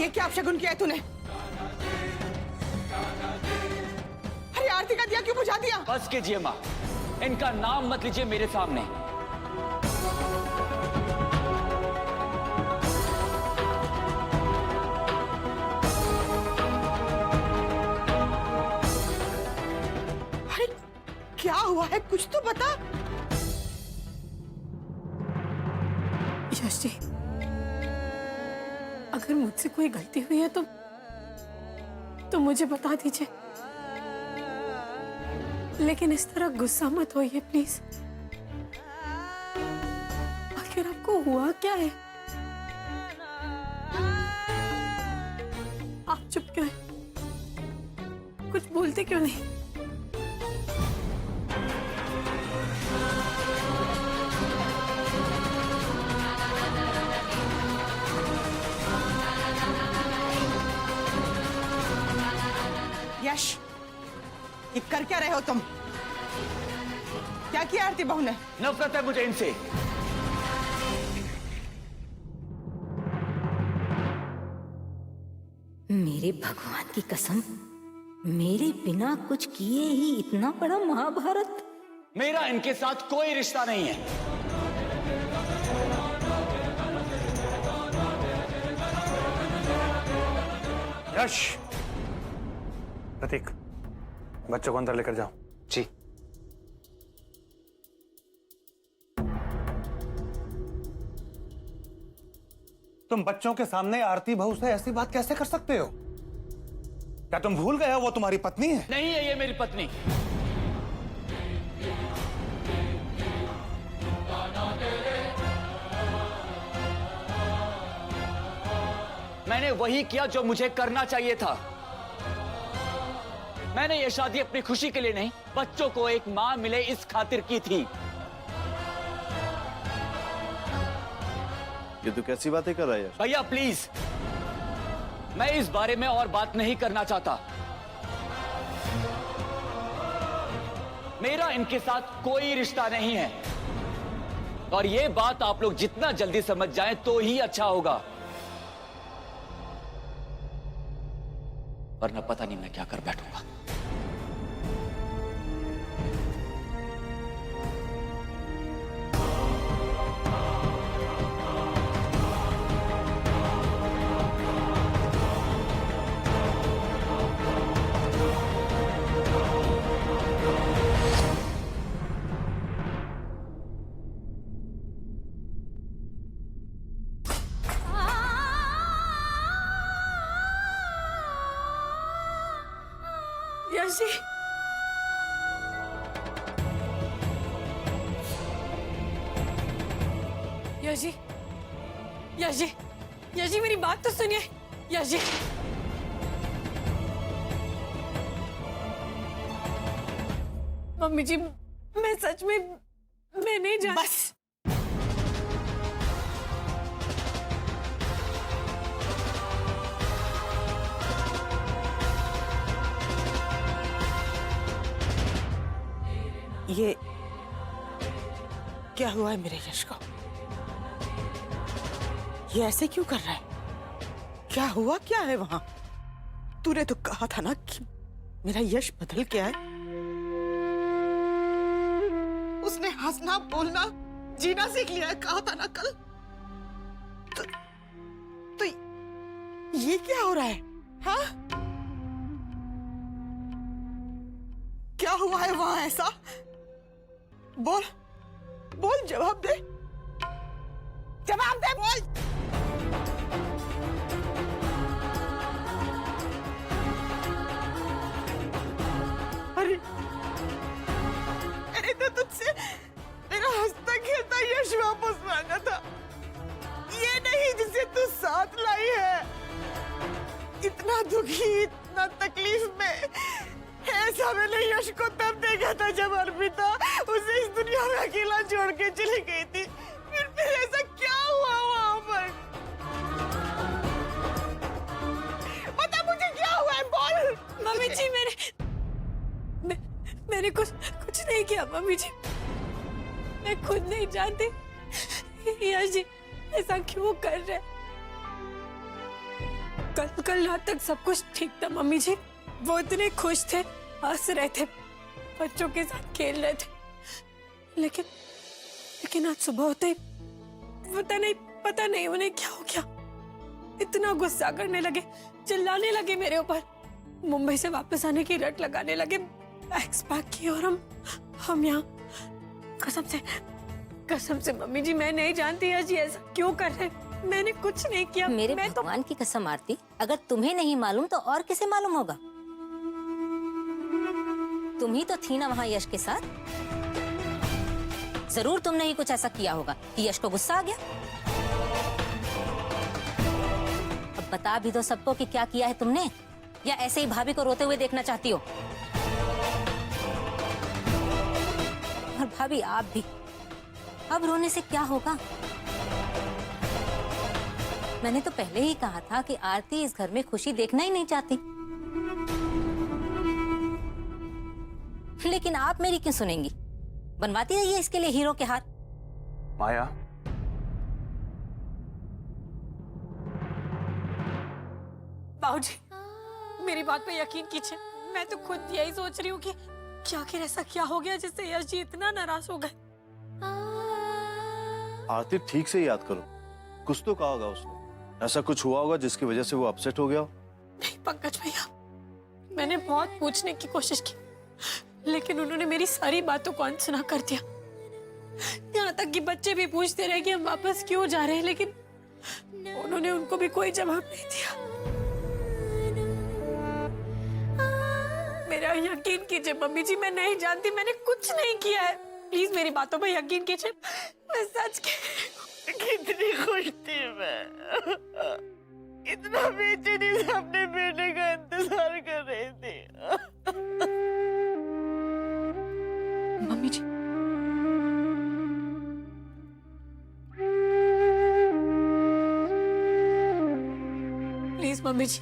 ये क्या अपशगुन किया है तूने? अरे आरती का दिया क्यों बुझा दिया? बस कीजिए माँ, इनका नाम मत लीजिए मेरे सामने। अरे क्या हुआ है, कुछ तो बता। यश जी, अगर मुझसे कोई गलती हुई है तो मुझे बता दीजिए, लेकिन इस तरह गुस्सा मत होइए प्लीज। आखिर आपको हुआ क्या है? आप चुप क्यों हैं? कुछ बोलते क्यों नहीं? यश, ये कर क्या रहे हो तुम? क्या किया आरती बहू ने? नफरत है मुझे इनसे। मेरे भगवान की कसम, मेरे बिना कुछ किए ही इतना बड़ा महाभारत। मेरा इनके साथ कोई रिश्ता नहीं है। यश, प्रतीक, बच्चों को अंदर लेकर जाओ। जी। तुम बच्चों के सामने आरती बहू से ऐसी बात कैसे कर सकते हो? क्या तुम भूल गए हो वो तुम्हारी पत्नी है? नहीं है ये मेरी पत्नी। मैंने वही किया जो मुझे करना चाहिए था। मैंने ये शादी अपनी खुशी के लिए नहीं, बच्चों को एक मां मिले इस खातिर की थी। ये तो कैसी बातें कर रहा है यार? भैया प्लीज, मैं इस बारे में और बात नहीं करना चाहता। मेरा इनके साथ कोई रिश्ता नहीं है, और ये बात आप लोग जितना जल्दी समझ जाएं तो ही अच्छा होगा, वरना पता नहीं मैं क्या कर बैठूंगा। यश जी, यश जी, यश जी, यश जी, मेरी बात तो सुनिए। यश जी, मम्मी जी, मैं सच में मैं नहीं जानती। बस, ये क्या हुआ है मेरे यश को? ये ऐसे क्यों कर रहा है? क्या हुआ, क्या है वहां? तूने तो कहा था ना कि मेरा यश बदल गया है। उसने हंसना, बोलना, जीना सीख लिया है, कहा था ना कल। तो ये क्या हो रहा है? हाँ, क्या हुआ है वहां ऐसा? बोल बोल, जवाब दे, जवाब दे, बोल। अरे मैंने तो तुझसे मेरा हंसता खेलता यश वापस मांगा था, ये नहीं जिसे तू साथ लाई है। इतना दुखी, इतना तकलीफ में ऐसा मैंने यश को तब देखा था जब अर्पिता उसे इस दुनिया में अकेला छोड़ के चली गई थी। फिर ऐसा क्या हुआ वहां पर? बता मुझे, क्या हुआ है, बोल। मम्मी जी, मैंने कुछ नहीं किया मम्मी जी, मैं खुद नहीं जानती यश जी ऐसा क्यों कर रहे। कल रात तक सब कुछ ठीक था मम्मी जी। वो इतने खुश थे, हंस रहे थे, बच्चों के साथ खेल रहे थे। लेकिन आज सुबह होते ही पता नहीं उन्हें क्या हो गया। इतना गुस्सा करने लगे, चिल्लाने लगे मेरे ऊपर, मुंबई से वापस आने की रट लगाने लगे। बैग्स पैक किए और हम यहाँ। कसम से मम्मी जी, मैं नहीं जानती आज ये ऐसा क्यों कर रहे। मैंने कुछ नहीं किया। मेरे मैं भगवान की कसम आरती, अगर तुम्हें नहीं मालूम तो और किसे मालूम होगा? तुम ही तो थी ना वहाँ यश के साथ। जरूर तुमने ही कुछ ऐसा किया होगा कि यश को गुस्सा आ गया। अब बता भी दो सबको कि क्या किया है तुमने, या ऐसे ही भाभी को रोते हुए देखना चाहती हो? और भाभी आप भी, अब रोने से क्या होगा? मैंने तो पहले ही कहा था कि आरती इस घर में खुशी देखना ही नहीं चाहती, लेकिन आप मेरी क्यों सुनेंगी? बनवाती रहिए इसके लिए हीरो के हार। माया, बाबूजी, मेरी बात पे यकीन कीजिए, मैं तो खुद यही सोच रही हूँ कि आखिर ऐसा क्या हो गया जिससे यश जी इतना नाराज हो गए। आरती, ठीक से याद करो, कुछ तो कहा होगा उसने। ऐसा कुछ हुआ होगा जिसकी वजह से वो अपसेट हो गया हो। नहीं पंकज भैया, मैंने बहुत पूछने की कोशिश की, लेकिन उन्होंने मेरी सारी बातों को अनसुना कर दिया। यहाँ तक कि बच्चे भी पूछते रहे कि हम वापस क्यों जा रहे हैं, लेकिन उन्होंने उनको भी कोई जवाब नहीं दिया। मेरा यकीन कीजिए मम्मी जी, मैं नहीं जानती, मैंने कुछ नहीं किया है। प्लीज मेरी बातों पर यकीन कीजिए, मैं सच कितनी खुश थी मैं, इतना बेचैनी से अपने बेटे का इंतजार कर रही थी। मम्मी जी, प्लीज मम्मी जी,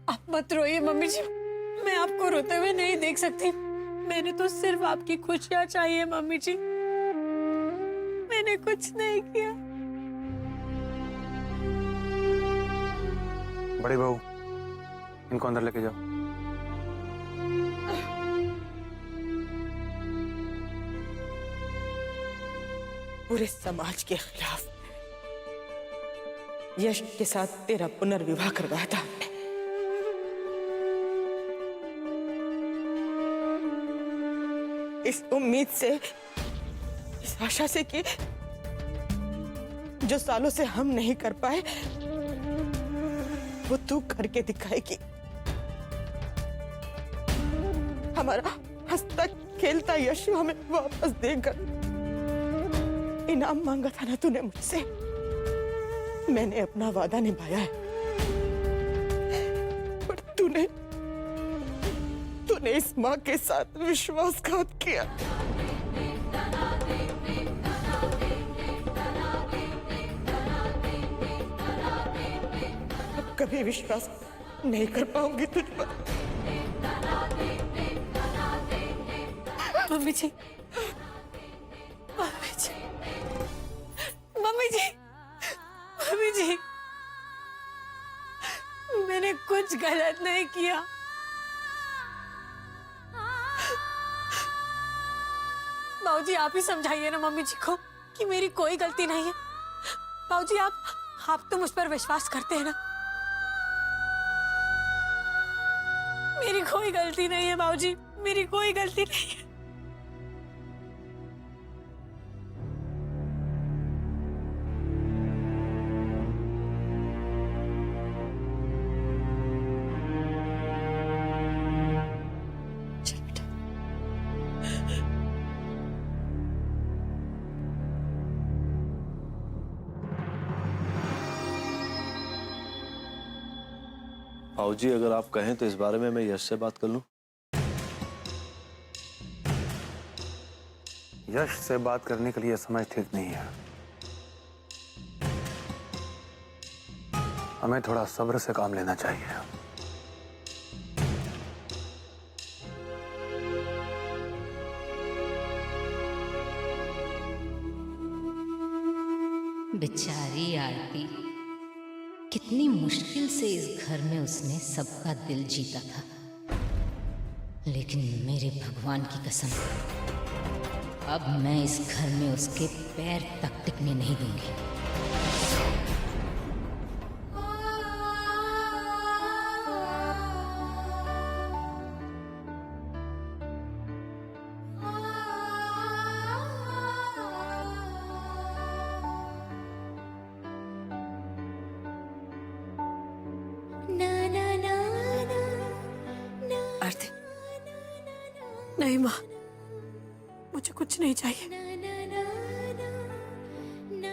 आप मत रोइए मम्मी जी, मैं आपको रोते हुए नहीं देख सकती। मैंने तो सिर्फ आपकी खुशियां चाहिए मम्मी जी, मैंने कुछ नहीं किया। बड़ी बहू, इनको अंदर लेके जाओ। पूरे समाज के खिलाफ यश के साथ तेरा पुनर्विवाह करवाया था हमने। इस उम्मीद से, इस आशा से कि जो सालों से हम नहीं कर पाए वो तू करके दिखाएगी। हमारा हंसता खेलता यश हमें वापस देकर इनाम मांगा था ना तूने मुझसे। मैंने अपना वादा निभाया है, पर तूने इस माँ के साथ विश्वासघात किया। अब कभी विश्वास नहीं कर पाऊंगी तुझ पर। मम्मी जी, मम्मी जी, मम्मी जी, मम्मी जी, मैंने कुछ गलत नहीं किया। बाबूजी, आप ही समझाइए ना मम्मी जी को कि मेरी कोई गलती नहीं है। बाबूजी, आप तो मुझ पर विश्वास करते हैं ना? मेरी कोई गलती नहीं है बाबूजी, मेरी कोई गलती नहीं है। जी, अगर आप कहें तो इस बारे में मैं यश से बात कर लूं। यश से बात करने के लिए समय ठीक नहीं है। हमें थोड़ा सब्र से काम लेना चाहिए। बेचारी आरती कितनी मुश्किल से इस घर में उसने सबका दिल जीता था, लेकिन मेरे भगवान की कसम, अब मैं इस घर में उसके पैर तक टिकने नहीं दूंगी। आरती, नहीं माँ, मुझे कुछ नहीं चाहिए।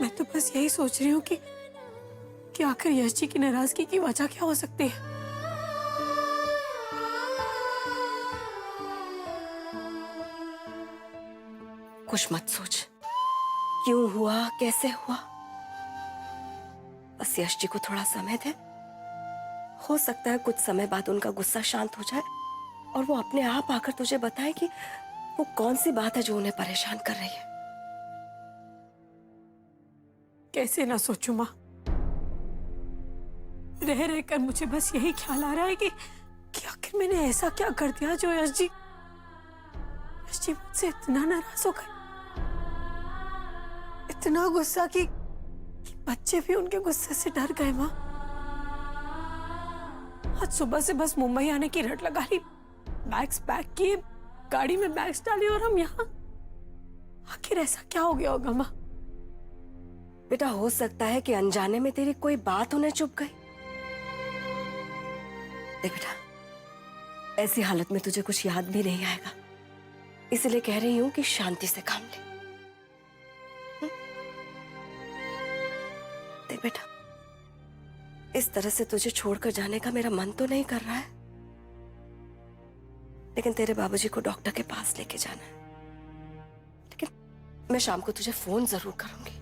मैं तो बस यही सोच रही हूँ कि आखिर यश जी की नाराजगी की वजह क्या हो सकती है। कुछ मत सोच, क्यों हुआ, कैसे हुआ। बस यश जी को थोड़ा समय दे। हो सकता है कुछ समय बाद उनका गुस्सा शांत हो जाए और वो अपने आप आकर तुझे बताए कि वो कौन सी बात है जो उन्हें परेशान कर रही है। कैसे ना सोचूं माँ, रह रहकर मुझे बस यही ख्याल आ रहा है कि आखिर मैंने ऐसा क्या कर दिया जो यश जी मुझसे इतना नाराज हो गए, इतना गुस्सा कि बच्चे भी उनके गुस्से से डर गए। माँ, आज सुबह से बस मुंबई आने की रट लगा ली, बैग्स पैक किए, गाड़ी में बैग्स डाले और हम यहाँ। आखिर ऐसा क्या हो गया होगा माँ? बेटा, हो सकता है कि अनजाने में तेरी कोई बात उन्हें चुप गई। देख बेटा, ऐसी हालत में तुझे कुछ याद भी नहीं आएगा, इसलिए कह रही हूं कि शांति से काम ले। देख बेटा, इस तरह से तुझे छोड़कर जाने का मेरा मन तो नहीं कर रहा है, लेकिन तेरे बाबूजी को डॉक्टर के पास लेके जाना है। लेकिन मैं शाम को तुझे फोन जरूर करूंगी।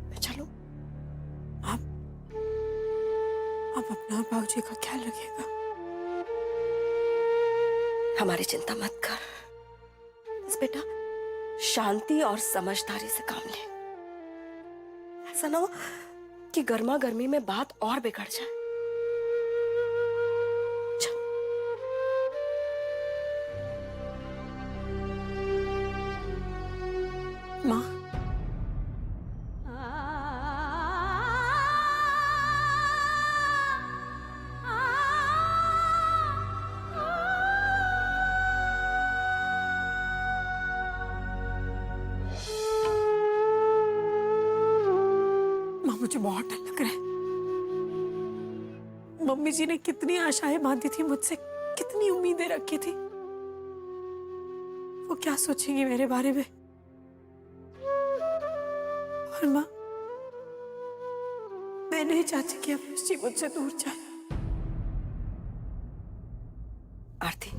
मैं चलूं? आप अपना और बाबूजी का ख्याल रखिएगा। हमारी चिंता मत कर, बस बेटा शांति और समझदारी से काम ले। ऐसा ना हो कि गर्मा गर्मी में बात और बिगड़ जाए। चल। माँ, मुझे बहुत डर लग रहा है। मम्मी जी ने कितनी आशाएं बांधी थी मुझसे, कितनी उम्मीदें रखी थी। वो क्या सोचेंगी मेरे बारे में? और माँ, मैं नहीं चाहती कि अब यश जी मुझसे दूर जाए। आरती,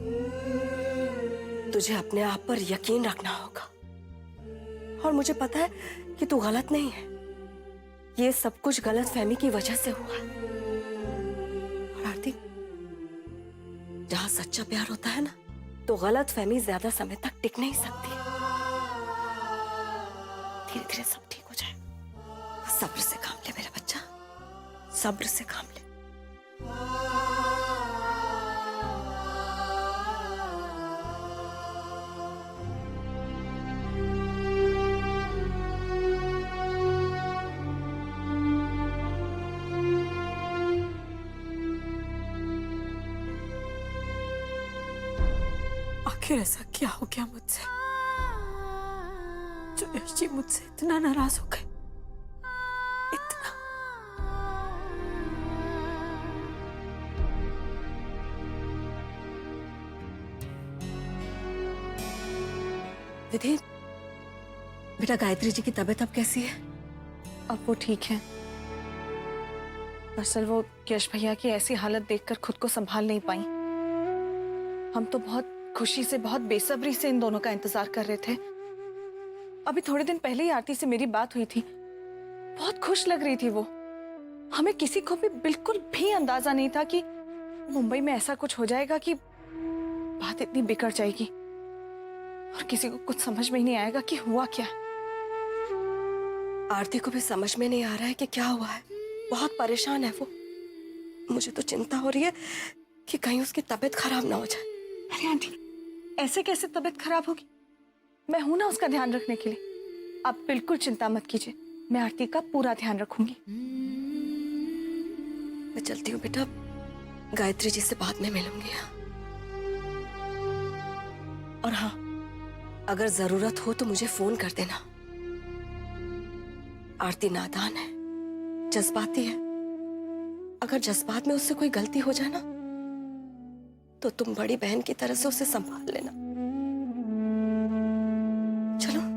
तुझे अपने आप पर यकीन रखना होगा, और मुझे पता है कि तू गलत नहीं है। ये सब कुछ गलत फहमी की वजह से हुआ। और आरती, जहां सच्चा प्यार होता है ना, तो गलत फहमी ज्यादा समय तक टिक नहीं सकती। धीरे धीरे सब ठीक हो जाए। सब्र से काम ले मेरा बच्चा, सब्र से काम ले। आखिर ऐसा क्या हो गया मुझसे जो यश जी मुझसे इतना नाराज हो गए, इतना। विधि, बेटा गायत्री जी की तबीयत अब कैसी है? अब वो ठीक है। दरअसल वो यश भैया की ऐसी हालत देखकर खुद को संभाल नहीं पाई। हम तो बहुत खुशी से, बहुत बेसब्री से इन दोनों का इंतजार कर रहे थे। अभी थोड़े दिन पहले ही आरती से मेरी बात हुई थी। बहुत खुश लग रही थी वो। हमें किसी को भी बिल्कुल भी अंदाजा नहीं था कि मुंबई में ऐसा कुछ हो जाएगा कि बात इतनी बिगड़ जाएगी, और किसी को कुछ समझ में ही नहीं आएगा कि हुआ क्या। आरती को भी समझ में नहीं आ रहा है कि क्या हुआ है। बहुत परेशान है वो। मुझे तो चिंता हो रही है कि कहीं उसकी तबीयत खराब ना हो जाए। अरे आंटी, ऐसे कैसे तबीयत खराब होगी? मैं हूं ना उसका ध्यान रखने के लिए। आप बिल्कुल चिंता मत कीजिए, मैं आरती का पूरा ध्यान रखूंगी। मैं चलती हूँ बेटा, गायत्री जी से बाद में मिलूंगी। और हाँ, अगर जरूरत हो तो मुझे फोन कर देना। आरती नादान है, जज्बाती है। अगर जज्बात में उससे कोई गलती हो जाए ना, तो तुम बड़ी बहन की तरह से उसे संभाल लेना। चलो।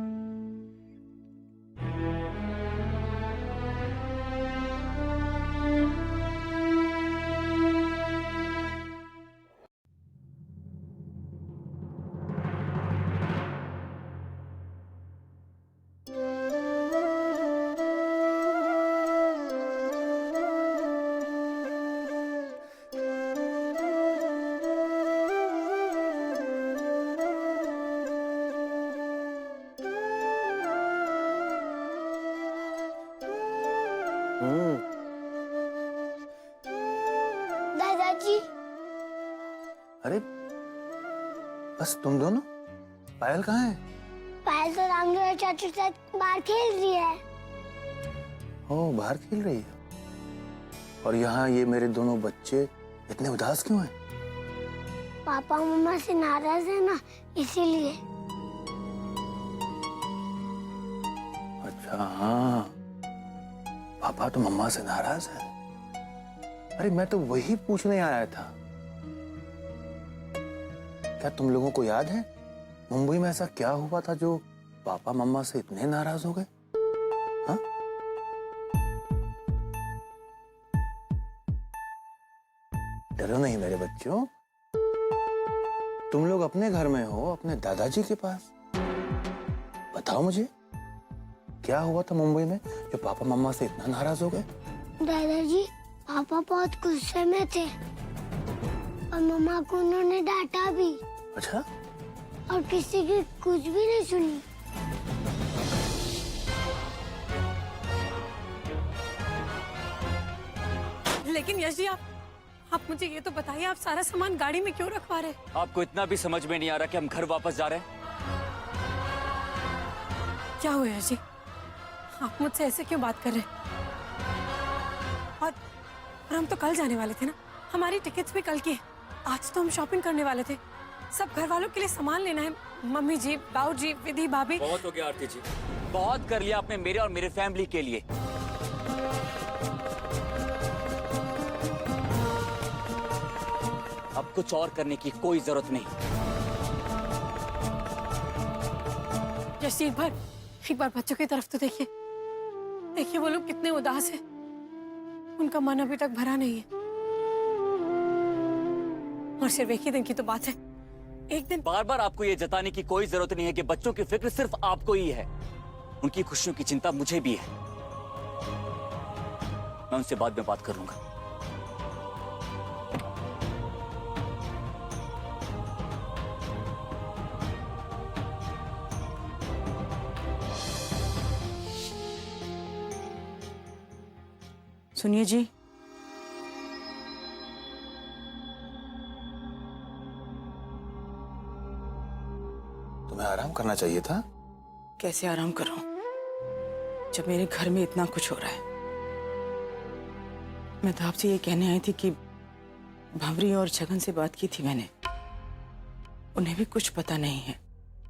दादाजी, अरे बस तुम दोनों? पायल कहाँ है? पायल तो रामजी और चाचू के साथ बाहर खेल रही है। ओ, बाहर खेल रही है। और यहाँ ये मेरे दोनों बच्चे इतने उदास क्यों हैं? पापा मम्मा से नाराज है ना, इसीलिए। अच्छा हाँ, पापा तो मम्मा से नाराज है। अरे मैं तो वही पूछने आया था। क्या तुम लोगों को याद है मुंबई में ऐसा क्या हुआ था जो पापा मम्मा से इतने नाराज हो गए? हाँ? डरो नहीं मेरे बच्चों, तुम लोग अपने घर में हो, अपने दादाजी के पास। बताओ मुझे, क्या हुआ था मुंबई में जो पापा मम्मा से इतना नाराज हो गए? दादाजी, पापा बहुत गुस्से में थे और मम्मा को उन्होंने डांटा भी। अच्छा? और किसी की कुछ भी नहीं सुनी। लेकिन यश जी, आप मुझे ये तो बताइए, आप सारा सामान गाड़ी में क्यों रखवा रहे हैं? आपको इतना भी समझ में नहीं आ रहा कि हम घर वापस जा रहे हैं? क्या हुआ यश जी, आप मुझसे ऐसे क्यों बात कर रहे हैं? और हम तो कल जाने वाले थे ना, हमारी टिकट्स भी कल की है। आज तो हम शॉपिंग करने वाले थे, सब घर वालों के लिए सामान लेना है। मम्मी जी, बाऊ जी, विधि भाभी। बहुत हो गया आरती जी, बहुत कर लिया आपने मेरे और मेरे फैमिली के लिए। अब कुछ और करने की कोई जरूरत नहीं। जैसे एक बार बच्चों की तरफ तो देखिए, देखिए वो लोग कितने उदास हैं। उनका मन अभी तक भरा नहीं है। और सिर्फ एक ही दिन की तो बात है, एक दिन। बार बार आपको ये जताने की कोई जरूरत नहीं है कि बच्चों की फिक्र सिर्फ आपको ही है। उनकी खुशियों की चिंता मुझे भी है। मैं उनसे बाद में बात कर लूंगा। सुनिए जी, तुम्हें आराम करना चाहिए था। कैसे आराम करूं जब मेरे घर में इतना कुछ हो रहा है। मैं तो आपसे ये कहने आई थी कि भंवरी और छगन से बात की थी मैंने, उन्हें भी कुछ पता नहीं है।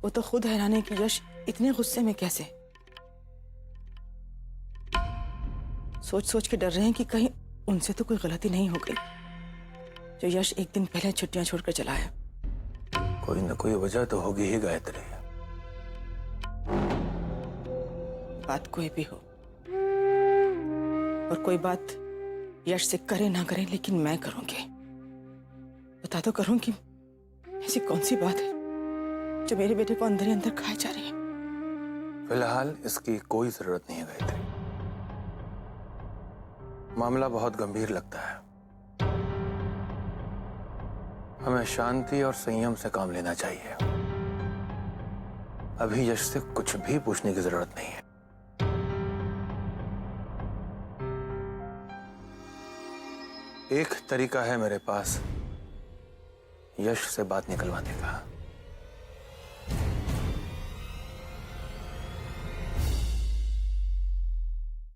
वो तो खुद हैरान है कि यश इतने गुस्से में कैसे। सोच सोच के डर रहे हैं कि कहीं उनसे तो कोई गलती नहीं हो गई जो यश एक दिन पहले छुट्टियां छोड़कर चला है। कोई न कोई वजह तो होगी ही गायत्री। बात कोई भी हो और कोई बात यश से करे ना करे, लेकिन मैं करूंगी। बता तो करूं कि ऐसी कौन सी बात है जो मेरे बेटे को अंदर ही अंदर खाए जा रही है। फिलहाल इसकी कोई जरूरत नहीं है गायत्री। मामला बहुत गंभीर लगता है। हमें शांति और संयम से काम लेना चाहिए। अभी यश से कुछ भी पूछने की जरूरत नहीं है। एक तरीका है मेरे पास यश से बात निकलवाने का।